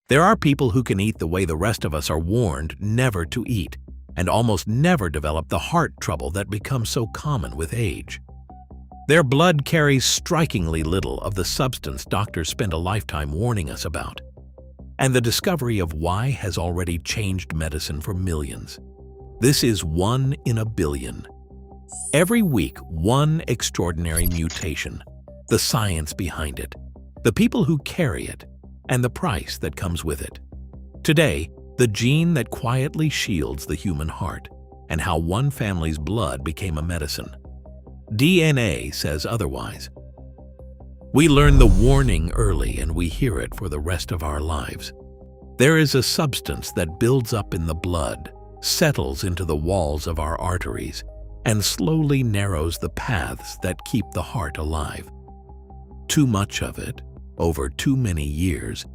There are people who can eat the way the rest of us are warned never to eat, and almost never develop the heart trouble that becomes so common with age. Their blood carries strikingly little of the substance doctors spend a lifetime warning us about. And the discovery of why has already changed medicine for millions. This is 1 in a billion. Every week, one extraordinary mutation, the science behind it, the people who carry it, and the price that comes with it. Today, the gene that quietly shields the human heart, and how one family's blood became a medicine. DNA says otherwise. We learn the warning early and we hear it for the rest of our lives. There is a substance that builds up in the blood, settles into the walls of our arteries, and slowly narrows the paths that keep the heart alive. Too much of it, over too many years,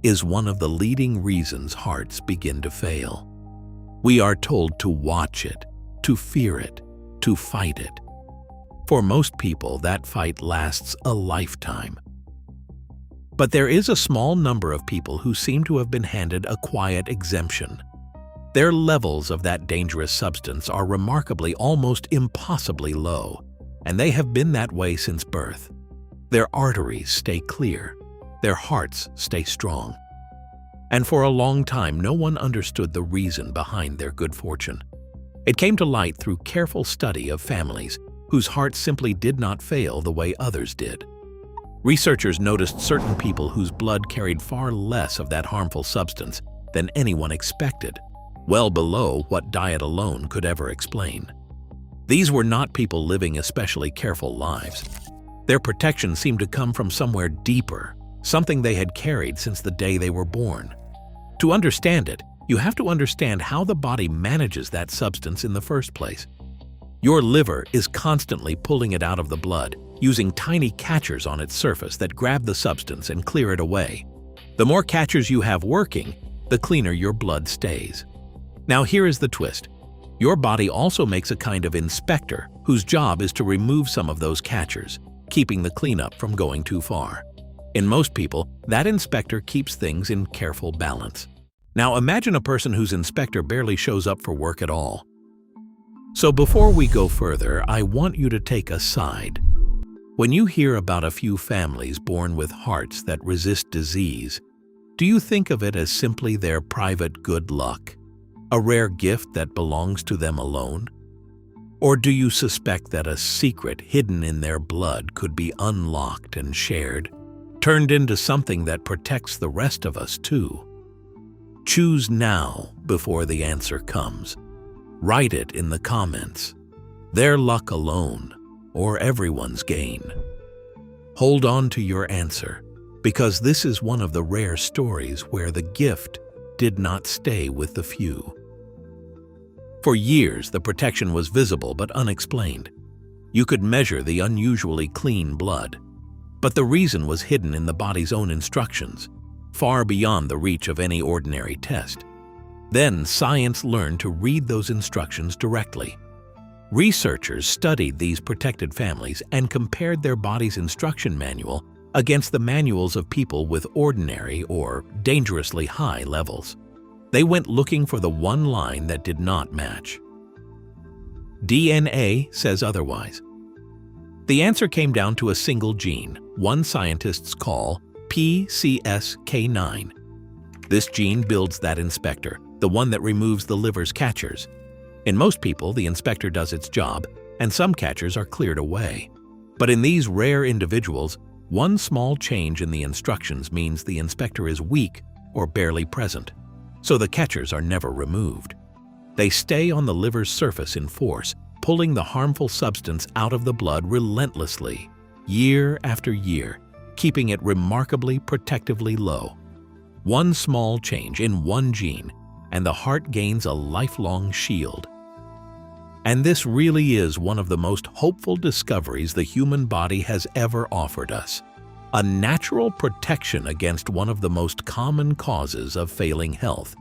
is one of the leading reasons hearts begin to fail. We are told to watch it, to fear it, to fight it. For most people, that fight lasts a lifetime. But there is a small number of people who seem to have been handed a quiet exemption. Their levels of that dangerous substance are remarkably, almost impossibly low, and they have been that way since birth. Their arteries stay clear. Their hearts stay strong. And for a long time, no one understood the reason behind their good fortune. It came to light through careful study of families whose hearts simply did not fail the way others did. Researchers noticed certain people whose blood carried far less of that harmful substance than anyone expected, well below what diet alone could ever explain. These were not people living especially careful lives. Their protection seemed to come from somewhere deeper, something they had carried since the day they were born. To understand it, you have to understand how the body manages that substance in the first place. Your liver is constantly pulling it out of the blood, using tiny catchers on its surface that grab the substance and clear it away. The more catchers you have working, the cleaner your blood stays. Now here is the twist. Your body also makes a kind of inspector whose job is to remove some of those catchers, keeping the cleanup from going too far. In most people, that inspector keeps things in careful balance. Now imagine a person whose inspector barely shows up for work at all. So before we go further, I want you to take a side. When you hear about a few families born with hearts that resist disease, do you think of it as simply their private good luck, a rare gift that belongs to them alone? Or do you suspect that a secret hidden in their blood could be unlocked and shared, turned into something that protects the rest of us too? Choose now before the answer comes. Write it in the comments. Their luck alone, or everyone's gain. Hold on to your answer, because this is one of the rare stories where the gift did not stay with the few. For years, the protection was visible but unexplained. You could measure the unusually clean blood, but the reason was hidden in the body's own instructions, far beyond the reach of any ordinary test. Then science learned to read those instructions directly. Researchers studied these protected families and compared their body's instruction manual against the manuals of people with ordinary or dangerously high levels. They went looking for the one line that did not match. DNA says otherwise. The answer came down to a single gene, one scientists call PCSK9. This gene builds that inspector, the one that removes the liver's catchers. In most people, the inspector does its job, and some catchers are cleared away. But in these rare individuals, one small change in the instructions means the inspector is weak or barely present, so the catchers are never removed. They stay on the liver's surface in force, pulling the harmful substance out of the blood relentlessly, year after year, keeping it remarkably protectively low. One small change in one gene, and the heart gains a lifelong shield. And this really is one of the most hopeful discoveries the human body has ever offered us. A natural protection against one of the most common causes of failing health.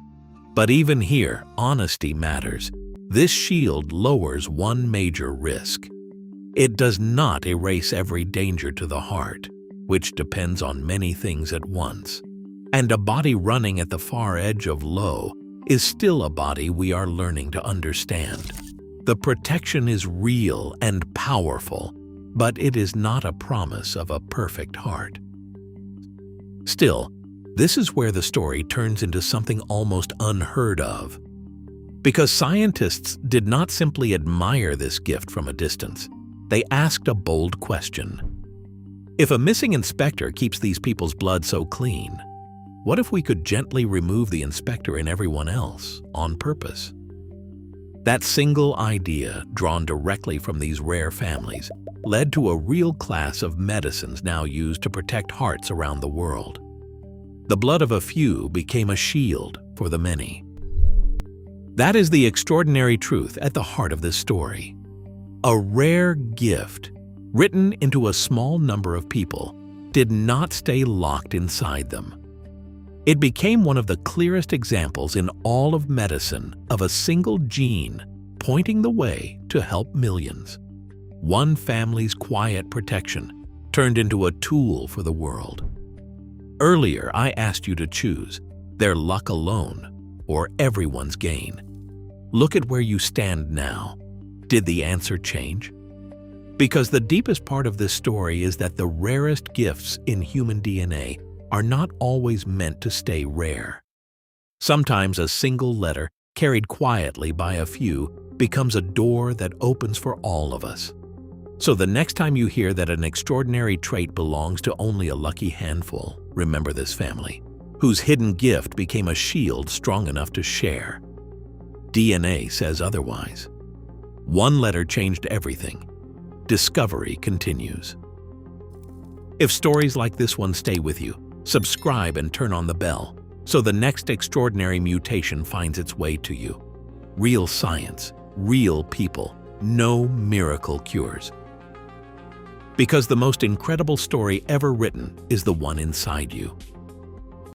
But even here, honesty matters. This shield lowers one major risk. It does not erase every danger to the heart, which depends on many things at once. And a body running at the far edge of low is still a body we are learning to understand. The protection is real and powerful, but it is not a promise of a perfect heart. Still, this is where the story turns into something almost unheard of. Because scientists did not simply admire this gift from a distance, they asked a bold question. If a missing inspector keeps these people's blood so clean, what if we could gently remove the inspector in everyone else on purpose? That single idea, drawn directly from these rare families, led to a real class of medicines now used to protect hearts around the world. The blood of a few became a shield for the many. That is the extraordinary truth at the heart of this story. A rare gift, written into a small number of people, did not stay locked inside them. It became one of the clearest examples in all of medicine of a single gene pointing the way to help millions. One family's quiet protection turned into a tool for the world. Earlier, I asked you to choose their luck alone or everyone's gain. Look at where you stand now. Did the answer change? Because the deepest part of this story is that the rarest gifts in human DNA are not always meant to stay rare. Sometimes a single letter, carried quietly by a few, becomes a door that opens for all of us. So the next time you hear that an extraordinary trait belongs to only a lucky handful, remember this family, whose hidden gift became a shield strong enough to share. DNA says otherwise. One letter changed everything. Discovery continues. If stories like this one stay with you, subscribe and turn on the bell so the next extraordinary mutation finds its way to you. Real science, real people, no miracle cures. Because the most incredible story ever written is the one inside you.